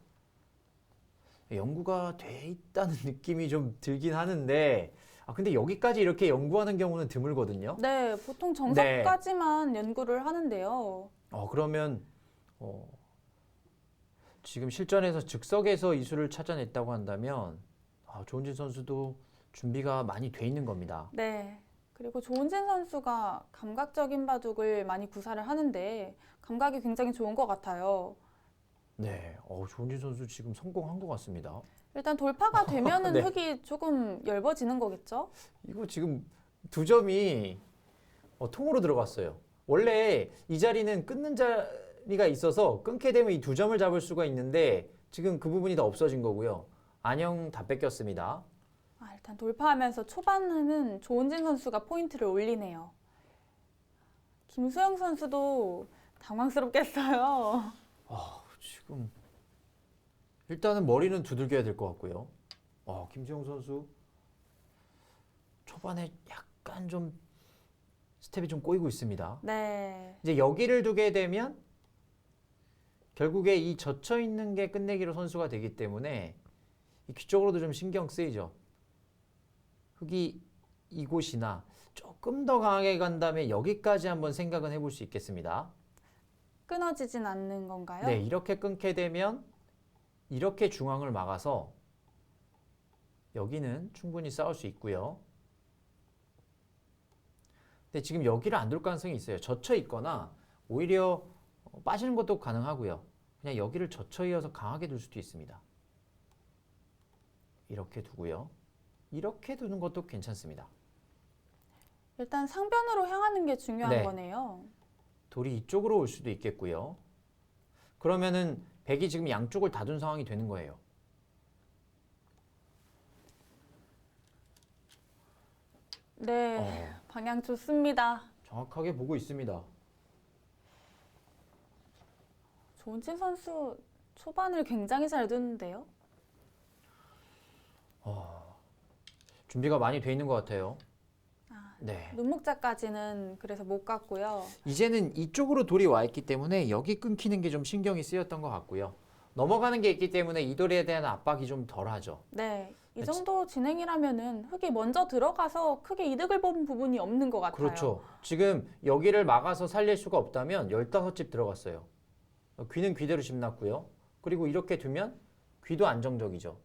연구가 돼 있다는 느낌이 좀 들긴 하는데 근데 여기까지 이렇게 연구하는 경우는 드물거든요. 네, 보통 정석까지만 연구를 하는데요. 그러면 지금 실전에서 즉석에서 이수를 찾아냈다고 한다면 조은진 선수도 준비가 많이 돼 있는 겁니다. 네. 그리고 조은진 선수가 감각적인 바둑을 많이 구사를 하는데 감각이 굉장히 좋은 것 같아요. 네, 조은진 선수 지금 성공한 것 같습니다. 일단 돌파가 되면은 네. 흙이 조금 얇아지는 거겠죠? 이거 지금 두 점이 통으로 들어갔어요. 원래 이 자리는 끊는 자리가 있어서 끊게 되면 이 두 점을 잡을 수가 있는데 지금 그 부분이 다 없어진 거고요. 안녕 다 뺏겼습니다. 일단 돌파하면서 초반에는 조은진 선수가 포인트를 올리네요. 김수영 선수도 당황스럽겠어요. 지금 일단은 머리는 두들겨야 될 것 같고요. 김수영 선수 초반에 약간 좀 스텝이 좀 꼬이고 있습니다. 네. 이제 여기를 두게 되면 결국에 이 젖혀 있는 게 끝내기로 선수가 되기 때문에 이 귀 쪽으로도 좀 신경 쓰이죠. 흙이 이곳이나 조금 더 강하게 간 다음에 여기까지 한번 생각은 해볼 수 있겠습니다. 끊어지진 않는 건가요? 네, 이렇게 끊게 되면 이렇게 중앙을 막아서 여기는 충분히 싸울 수 있고요. 근데 지금 여기를 안 둘 가능성이 있어요. 젖혀 있거나 오히려 빠지는 것도 가능하고요. 그냥 여기를 젖혀 이어서 강하게 둘 수도 있습니다. 이렇게 두고요. 이렇게 두는 것도 괜찮습니다. 일단 상변으로 향하는 게 중요한 네. 거네요. 돌이 이쪽으로 올 수도 있겠고요. 그러면은 백이 지금 양쪽을 다 둔 상황이 되는 거예요. 네, 방향 좋습니다. 정확하게 보고 있습니다. 조은진 선수 초반을 굉장히 잘 두는데요. 준비가 많이 돼 있는 것 같아요. 아, 네. 눈목자까지는 그래서 못 갔고요. 이제는 이쪽으로 돌이 와 있기 때문에 여기 끊기는 게 좀 신경이 쓰였던 것 같고요. 넘어가는 게 있기 때문에 이 돌에 대한 압박이 좀 덜하죠. 네, 이 정도 진행이라면은 흙이 먼저 들어가서 크게 이득을 본 부분이 없는 것 같아요. 그렇죠. 지금 여기를 막아서 살릴 수가 없다면 15집 들어갔어요. 귀는 귀대로 집 났고요. 그리고 이렇게 두면 귀도 안정적이죠.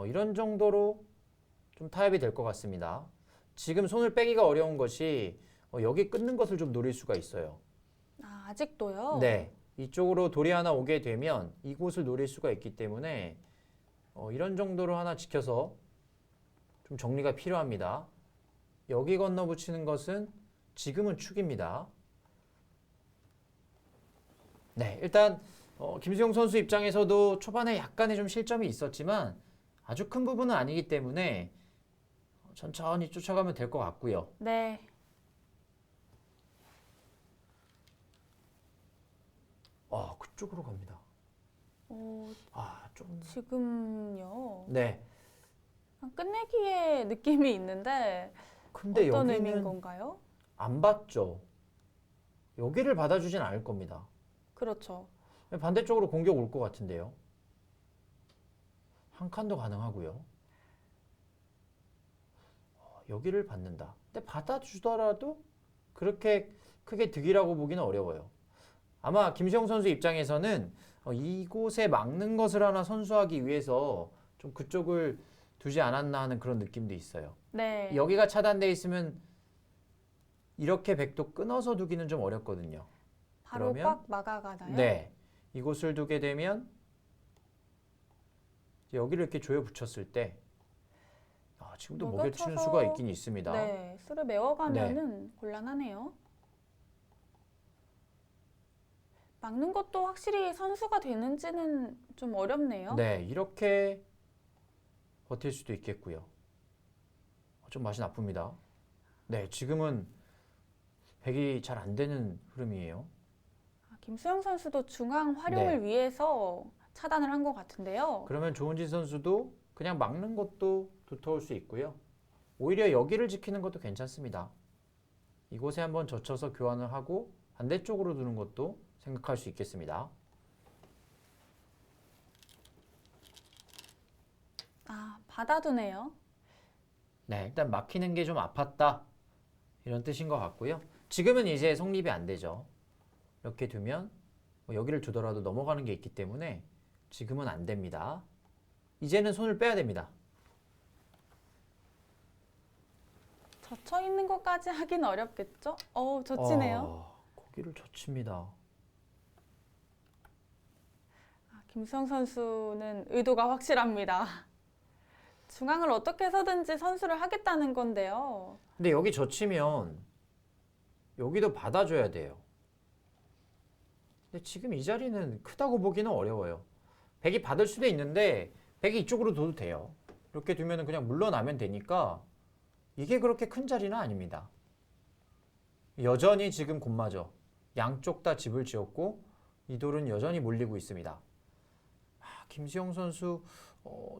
이런 정도로 좀 타협이 될 것 같습니다. 지금 손을 빼기가 어려운 것이 여기 끊는 것을 좀 노릴 수가 있어요. 아직도요? 네. 이쪽으로 돌이 하나 오게 되면 이곳을 노릴 수가 있기 때문에 이런 정도로 하나 지켜서 좀 정리가 필요합니다. 여기 건너 붙이는 것은 지금은 축입니다. 네, 일단 김수영 선수 입장에서도 초반에 약간의 좀 실점이 있었지만 아주 큰 부분은 아니기 때문에 천천히 쫓아가면 될 것 같고요. 네. 그쪽으로 갑니다. 좀. 지금요. 네. 끝내기의 느낌이 있는데 근데 어떤 의미인 여기는 건가요? 안 받죠. 여기를 받아주진 않을 겁니다. 그렇죠. 반대쪽으로 공격 올 것 같은데요. 한 칸도 가능하고요. 여기를 받는다. 근데 받아주더라도 그렇게 크게 득이라고 보기는 어려워요. 아마 김수영 선수 입장에서는 이곳에 막는 것을 하나 선수하기 위해서 좀 그쪽을 두지 않았나 하는 그런 느낌도 있어요. 네. 여기가 차단돼 있으면 이렇게 백도 끊어서 두기는 좀 어렵거든요. 바로 그러면 꽉 막아가나요? 네. 이곳을 두게 되면 여기를 이렇게 조여 붙였을 때 지금도 먹여쳐서 먹여치는 수가 있긴 있습니다. 네. 술을 메워가면은 곤란하네요. 막는 것도 확실히 선수가 되는지는 좀 어렵네요. 네, 이렇게 버틸 수도 있겠고요. 좀 맛이 나쁩니다. 네, 지금은 백이 잘 안 되는 흐름이에요. 김수영 선수도 중앙 활용을 위해서 차단을 한 것 같은데요. 그러면 조은진 선수도 그냥 막는 것도 두터울 수 있고요. 오히려 여기를 지키는 것도 괜찮습니다. 이곳에 한번 젖혀서 교환을 하고 반대쪽으로 두는 것도 생각할 수 있겠습니다. 받아두네요. 네, 일단 막히는 게 좀 아팠다. 이런 뜻인 것 같고요. 지금은 이제 성립이 안 되죠. 이렇게 두면 여기를 두더라도 넘어가는 게 있기 때문에 지금은 안 됩니다. 이제는 손을 빼야 됩니다. 젖혀 있는 것까지 하긴 어렵겠죠? 젖히네요. 거기를 젖힙니다. 김수영 선수는 의도가 확실합니다. 중앙을 어떻게 해서든지 선수를 하겠다는 건데요. 근데 여기 젖히면 여기도 받아줘야 돼요. 근데 지금 이 자리는 크다고 보기는 어려워요. 백이 받을 수도 있는데 백이 이쪽으로 둬도 돼요. 이렇게 두면 그냥 물러나면 되니까 이게 그렇게 큰 자리는 아닙니다. 여전히 지금 곤마죠. 양쪽 다 집을 지었고 이 돌은 여전히 몰리고 있습니다. 김수영 선수,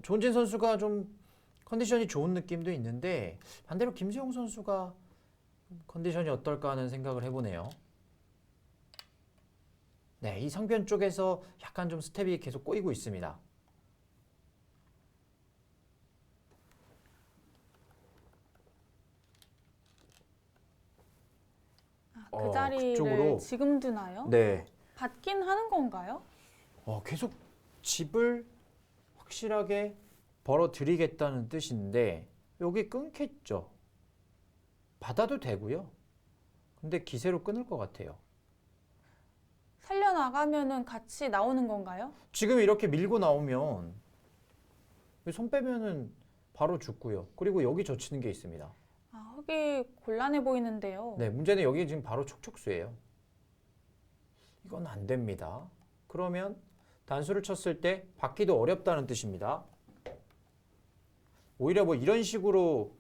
조은진 선수가 좀 컨디션이 좋은 느낌도 있는데 반대로 김수영 선수가 컨디션이 어떨까 하는 생각을 해보네요. 네, 이 상변 쪽에서 약간 좀 스텝이 계속 꼬이고 있습니다. 그 자리를 그쪽으로. 지금 두나요? 네. 받긴 하는 건가요? 계속 집을 확실하게 벌어들이겠다는 뜻인데 여기 끊겠죠. 받아도 되고요. 근데 기세로 끊을 것 같아요. 살려나가면은 같이 나오는 건가요? 지금 이렇게 밀고 나오면 손 빼면은 바로 죽고요. 그리고 여기 젖히는 게 있습니다. 흙이 곤란해 보이는데요. 네, 문제는 여기 지금 바로 촉촉수예요. 이건 안 됩니다. 그러면 단수를 쳤을 때 받기도 어렵다는 뜻입니다. 오히려 뭐 이런 식으로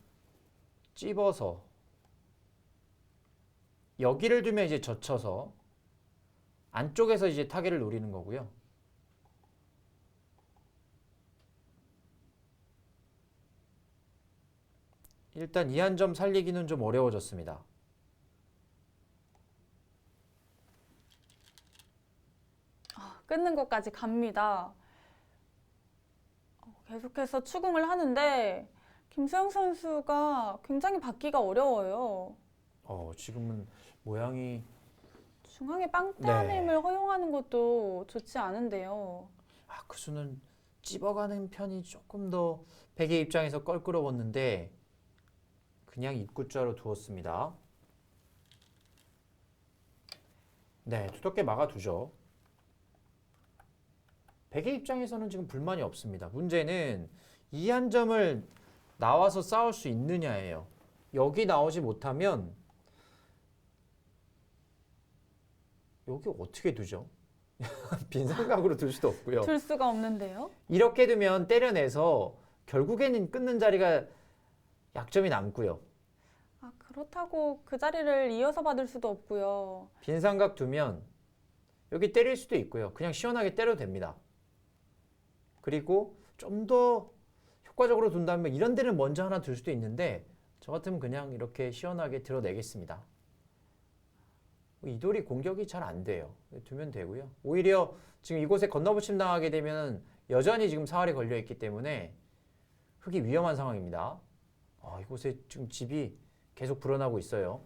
찝어서 여기를 두면 이제 젖혀서 안쪽에서 이제 타겟을 노리는 거고요. 일단 이 한 점 살리기는 좀 어려워졌습니다. 끊는 것까지 갑니다. 계속해서 추궁을 하는데 김수영 선수가 굉장히 받기가 어려워요. 지금은 모양이 중앙에 빵 떼어냄을 허용하는 것도 좋지 않은데요. 그 수는 찝어가는 편이 조금 더 백의 입장에서 껄끄러웠는데 그냥 입구자로 두었습니다. 네, 두텁게 막아두죠. 백의 입장에서는 지금 불만이 없습니다. 문제는 이 한 점을 나와서 싸울 수 있느냐예요. 여기 나오지 못하면 여기 어떻게 두죠? 빈 삼각으로 둘 수도 없고요. 둘 수가 없는데요. 이렇게 두면 때려내서 결국에는 끊는 자리가 약점이 남고요. 그렇다고 그 자리를 이어서 받을 수도 없고요. 빈 삼각 두면 여기 때릴 수도 있고요. 그냥 시원하게 때려도 됩니다. 그리고 좀 더 효과적으로 둔다면 이런 데는 먼저 하나 둘 수도 있는데 저 같으면 그냥 이렇게 시원하게 들어내겠습니다. 이 돌이 공격이 잘 안 돼요. 두면 되고요. 오히려 지금 이곳에 건너붙임 당하게 되면 여전히 지금 사활이 걸려 있기 때문에 흙이 위험한 상황입니다. 이곳에 지금 집이 계속 불어나고 있어요.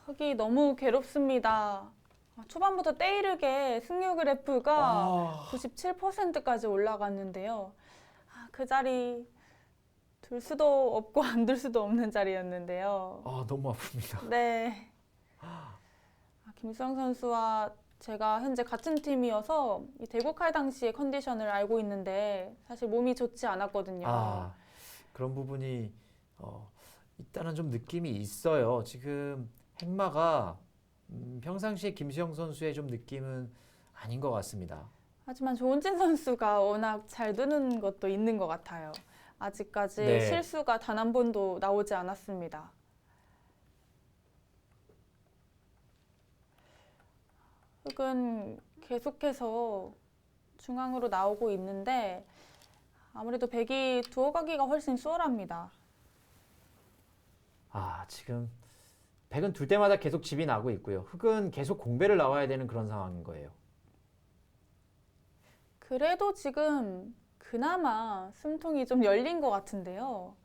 흙이 너무 괴롭습니다. 초반부터 때이르게 승률 그래프가 97%까지 올라갔는데요. 그 자리 둘 수도 없고 안 둘 수도 없는 자리였는데요. 너무 아픕니다. 네. 김수영 선수와 제가 현재 같은 팀이어서 이 대국할 당시의 컨디션을 알고 있는데 사실 몸이 좋지 않았거든요. 그런 부분이 있다는 좀 느낌이 있어요. 지금 행마가 평상시에 김수영 선수의 좀 느낌은 아닌 것 같습니다. 하지만 조은진 선수가 워낙 잘 두는 것도 있는 것 같아요. 아직까지 네. 실수가 단 한 번도 나오지 않았습니다. 흙은 계속해서 중앙으로 나오고 있는데 아무래도 백이 두어가기가 훨씬 수월합니다. 지금 백은 둘 때마다 계속 집이 나고 있고요. 흙은 계속 공배를 나와야 되는 그런 상황인 거예요. 그래도 지금 그나마 숨통이 좀 열린 것 같은데요.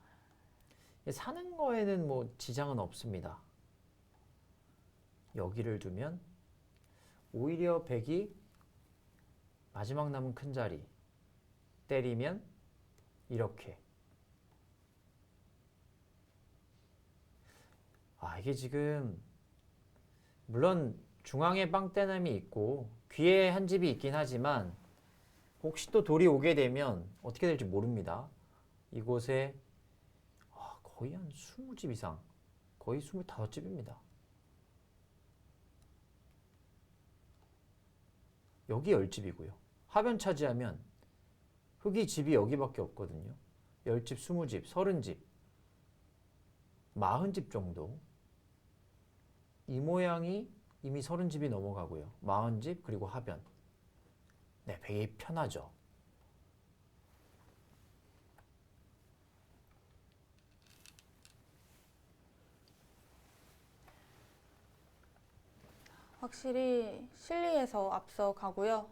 사는 거에는 뭐 지장은 없습니다. 여기를 두면 오히려 백이 마지막 남은 큰 자리 때리면 이렇게 이게 지금 물론 중앙에 빵떼남이 있고 귀에 한 집이 있긴 하지만 혹시 또 돌이 오게 되면 어떻게 될지 모릅니다. 이곳에 거의 한 20집 이상, 거의 25집입니다. 여기 10집이고요. 하변 차지하면 흑이 집이 여기밖에 없거든요. 10집, 20집, 30집, 40집 정도. 이 모양이 이미 30집이 넘어가고요. 40집 그리고 하변. 네, 되게 편하죠. 확실히 실리에서 앞서가고요.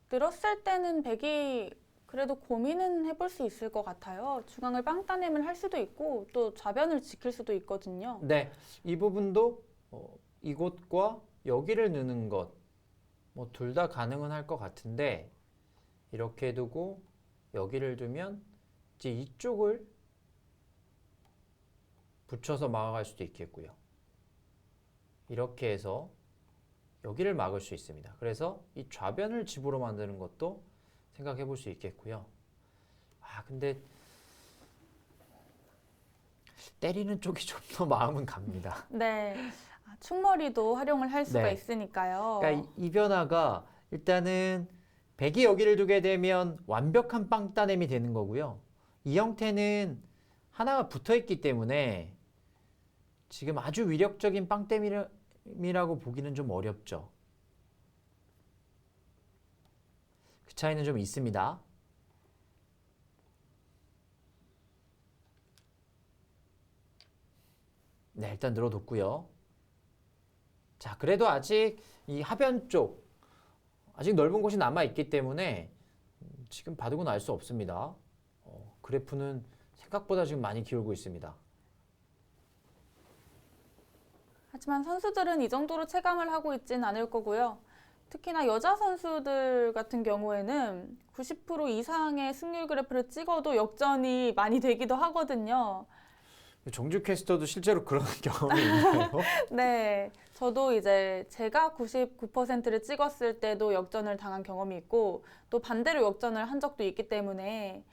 늘었을 때는 백이 그래도 고민은 해볼 수 있을 것 같아요. 중앙을 빵따냄을 할 수도 있고 또 좌변을 지킬 수도 있거든요. 네, 이 부분도 이곳과 여기를 넣는 것, 뭐 둘 다 가능은 할 것 같은데 이렇게 두고 여기를 두면 이제 이쪽을 붙여서 막아갈 수도 있겠고요. 이렇게 해서 여기를 막을 수 있습니다. 그래서 이 좌변을 집으로 만드는 것도 생각해 볼 수 있겠고요. 근데 때리는 쪽이 좀 더 마음은 갑니다. 네, 충머리도 활용을 할 수가 네. 있으니까요. 그러니까 이 변화가 일단은 백이 여기를 두게 되면 완벽한 빵 따냄이 되는 거고요. 이 형태는 하나가 붙어 있기 때문에 지금 아주 위력적인 빵땜이라고 보기는 좀 어렵죠. 그 차이는 좀 있습니다. 네, 일단 늘어뒀고요. 자, 그래도 아직 이 하변 쪽 아직 넓은 곳이 남아 있기 때문에 지금 바둑은 알 수 없습니다. 그래프는 생각보다 지금 많이 기울고 있습니다. 하지만 선수들은 이 정도로 체감을 하고 있진 않을 거고요. 특히나 여자 선수들 같은 경우에는 90% 이상의 승률 그래프를 찍어도 역전이 많이 되기도 하거든요. 정주 캐스터도 실제로 그런 경험이 있나요? 네, 저도 이제 제가 99%를 찍었을 때도 역전을 당한 경험이 있고 또 반대로 역전을 한 적도 있기 때문에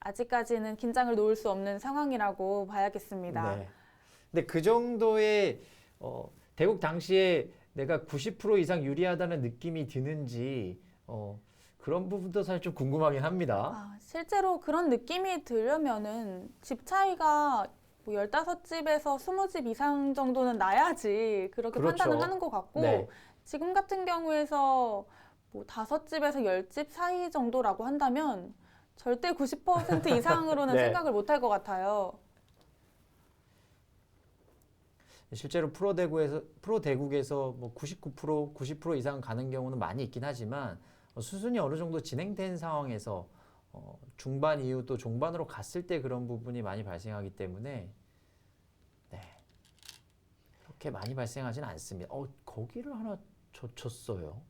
아직까지는 긴장을 놓을 수 없는 상황이라고 봐야겠습니다. 네. 근데 그 정도의 대국 당시에 내가 90% 이상 유리하다는 느낌이 드는지 그런 부분도 사실 좀 궁금하긴 합니다. 실제로 그런 느낌이 들려면은 집 차이가 뭐 15집에서 20집 이상 정도는 나야지 그렇게 그렇죠. 판단을 하는 것 같고 네. 지금 같은 경우에서 뭐 5집에서 10집 사이 정도라고 한다면 절대 90% 이상으로는 네. 생각을 못 할 것 같아요. 실제로 프로대국에서 뭐 99%, 90% 이상 가는 경우는 많이 있긴 하지만 수순이 어느 정도 진행된 상황에서 중반 이후 또 종반으로 갔을 때 그런 부분이 많이 발생하기 때문에 네, 그렇게 많이 발생하지는 않습니다. 거기를 하나 젖혔어요.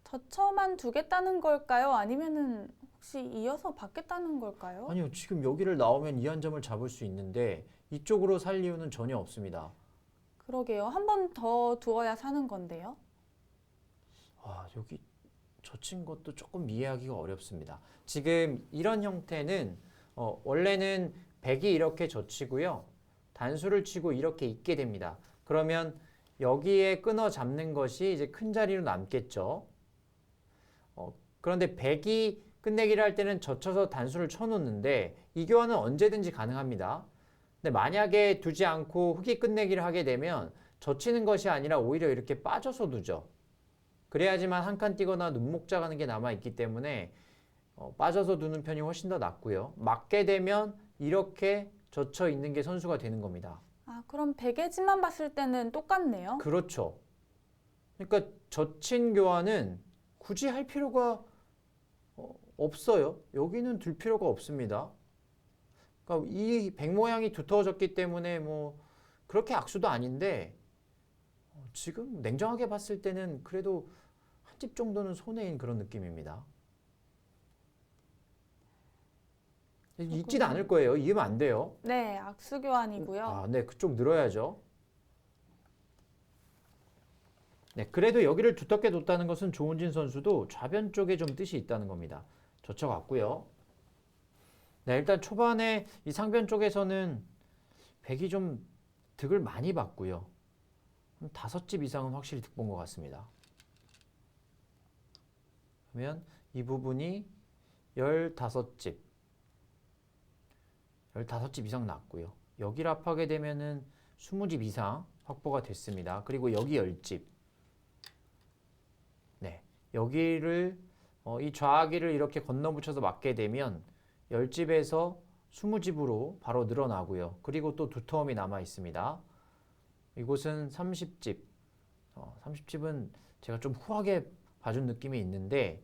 저쳐만 두겠다는 걸까요? 아니면은 혹시 이어서 받겠다는 걸까요? 아니요, 지금 여기를 나오면 이 한 점을 잡을 수 있는데 이쪽으로 살 이유는 전혀 없습니다. 그러게요. 한 번 더 두어야 사는 건데요. 여기 젖힌 것도 조금 이해하기가 어렵습니다. 지금 이런 형태는 원래는 백이 이렇게 젖히고요. 단수를 치고 이렇게 있게 됩니다. 그러면 여기에 끊어 잡는 것이 이제 큰 자리로 남겠죠. 그런데 백이 끝내기를 할 때는 젖혀서 단수를 쳐놓는데 이 교환은 언제든지 가능합니다. 근데 만약에 두지 않고 흑이 끝내기를 하게 되면 젖히는 것이 아니라 오히려 이렇게 빠져서 두죠. 그래야지만 한 칸 띄거나 눈목자 가는 게 남아있기 때문에 빠져서 두는 편이 훨씬 더 낫고요. 맞게 되면 이렇게 젖혀 있는 게 선수가 되는 겁니다. 그럼 백의 집만 봤을 때는 똑같네요. 그렇죠. 그러니까 젖힌 교환은 굳이 할 필요가 없어요. 여기는 둘 필요가 없습니다. 그러니까 이 백 모양이 두터워졌기 때문에 뭐 그렇게 악수도 아닌데 지금 냉정하게 봤을 때는 그래도 한 집 정도는 손해인 그런 느낌입니다. 잊지도 않을 거예요. 이으면 안 돼요. 네, 악수 교환이고요. 네, 그쪽 늘어야죠. 네, 그래도 여기를 두텁게 뒀다는 것은 조은진 선수도 좌변 쪽에 좀 뜻이 있다는 겁니다. 젖혀갔고요. 네, 일단 초반에 이 상변 쪽에서는 백이 좀 득을 많이 봤고요. 한 5집 이상은 확실히 득본 것 같습니다. 그러면 이 부분이 15집 이상 났고요. 여기를 합하게 되면은 20집 이상 확보가 됐습니다. 그리고 여기 10집. 네. 여기를 이 좌아기를 이렇게 건너붙여서 맞게 되면 10집에서 20집으로 바로 늘어나고요. 그리고 또 두터움이 남아 있습니다. 이곳은 30집. 30집은 제가 좀 후하게 봐준 느낌이 있는데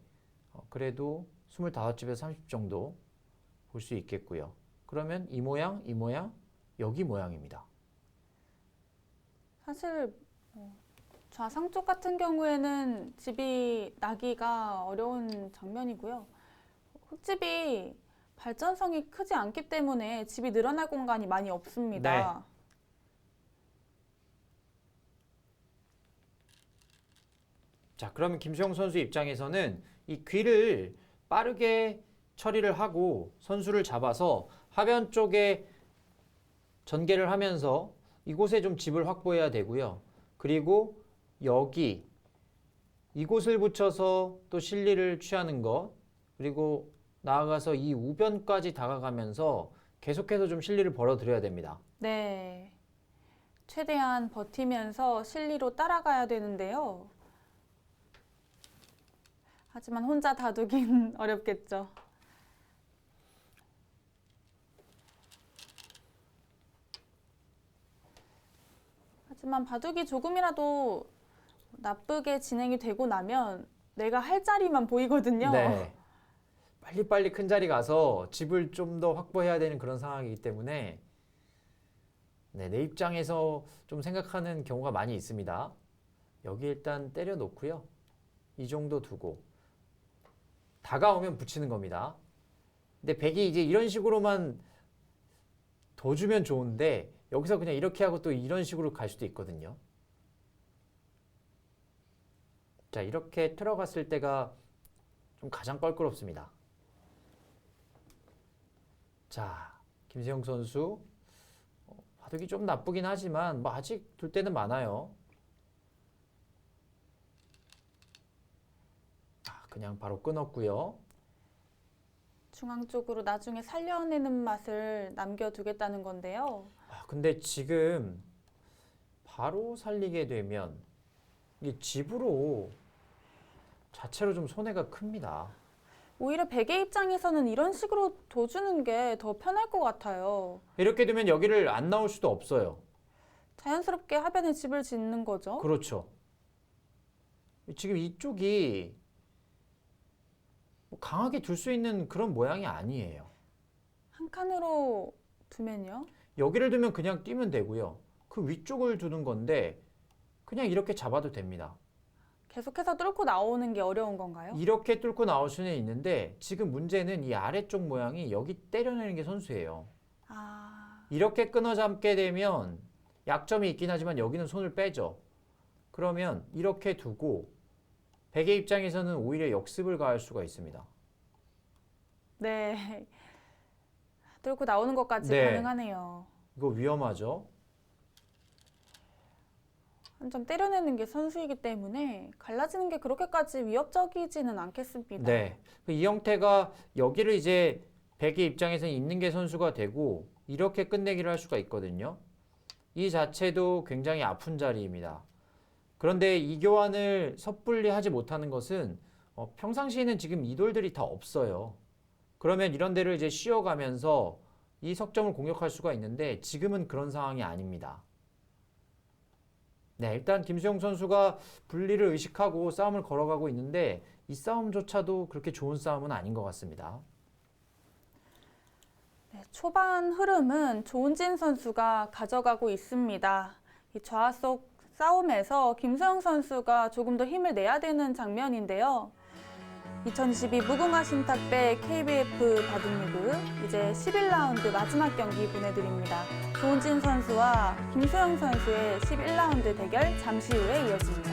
그래도 25집에서 30 정도 볼 수 있겠고요. 그러면 이 모양, 여기 모양입니다. 사실 좌상 쪽 같은 경우에는 집이 나기가 어려운 장면이고요. 흙집이 발전성이 크지 않기 때문에 집이 늘어날 공간이 많이 없습니다. 네. 자, 그러면 김수영 선수 입장에서는 이 귀를 빠르게 처리를 하고 선수를 잡아서 하변 쪽에 전개를 하면서 이곳에 좀 집을 확보해야 되고요. 그리고 여기 이곳을 붙여서 또 실리를 취하는 것, 그리고 나아가서 이 우변까지 다가가면서 계속해서 좀 실리를 벌어들여야 됩니다. 네. 최대한 버티면서 실리로 따라가야 되는데요. 하지만 혼자 다루긴 어렵겠죠. 하지만 바둑이 조금이라도 나쁘게 진행이 되고 나면 내가 할 자리만 보이거든요. 네. 빨리빨리 큰 자리 가서 집을 좀 더 확보해야 되는 그런 상황이기 때문에 네, 내 입장에서 좀 생각하는 경우가 많이 있습니다. 여기 일단 때려 놓고요. 이 정도 두고 다가오면 붙이는 겁니다. 근데 백이 이제 이런 식으로만 더 주면 좋은데 여기서 그냥 이렇게 하고 또 이런 식으로 갈 수도 있거든요. 자, 이렇게 들어갔을 때가 좀 가장 껄끄럽습니다. 자, 김세영 선수 바둑이 좀 나쁘긴 하지만 뭐 아직 둘 때는 많아요. 그냥 바로 끊었고요. 중앙 쪽으로 나중에 살려내는 맛을 남겨두겠다는 건데요. 근데 지금 바로 살리게 되면 이게 집으로 자체로 좀 손해가 큽니다. 오히려 백의 입장에서는 이런 식으로 둬주는 게 더 편할 것 같아요. 이렇게 되면 여기를 안 나올 수도 없어요. 자연스럽게 하변에 집을 짓는 거죠. 그렇죠. 지금 이쪽이 뭐 강하게 둘 수 있는 그런 모양이 아니에요. 한 칸으로 두면요. 여기를 두면 그냥 뛰면 되고요. 그 위쪽을 두는 건데 그냥 이렇게 잡아도 됩니다. 계속해서 뚫고 나오는 게 어려운 건가요? 이렇게 뚫고 나올 수는 있는데 지금 문제는 이 아래쪽 모양이 여기 때려내는 게 선수예요. 이렇게 끊어 잡게 되면 약점이 있긴 하지만 여기는 손을 빼죠. 그러면 이렇게 두고 백의 입장에서는 오히려 역습을 가할 수가 있습니다. 네. 뚫고 나오는 것까지 네. 가능하네요. 이거 위험하죠. 한 점 때려내는 게 선수이기 때문에 갈라지는 게 그렇게까지 위협적이지는 않겠습니다. 네. 이 형태가 여기를 이제 백의 입장에서는 있는 게 선수가 되고 이렇게 끝내기를 할 수가 있거든요. 이 자체도 굉장히 아픈 자리입니다. 그런데 이 교환을 섣불리 하지 못하는 것은 평상시에는 지금 이 돌들이 다 없어요. 그러면 이런 데를 이제 쉬어가면서 이 석점을 공격할 수가 있는데 지금은 그런 상황이 아닙니다. 네, 일단 김수영 선수가 분리를 의식하고 싸움을 걸어가고 있는데 이 싸움조차도 그렇게 좋은 싸움은 아닌 것 같습니다. 네, 초반 흐름은 조은진 선수가 가져가고 있습니다. 이 좌 속 싸움에서 김수영 선수가 조금 더 힘을 내야 되는 장면인데요. 2022 무궁화 신탁배 KBF 바둑리그 이제 11라운드 마지막 경기 보내드립니다. 조은진 선수와 김수영 선수의 11라운드 대결 잠시 후에 이어집니다.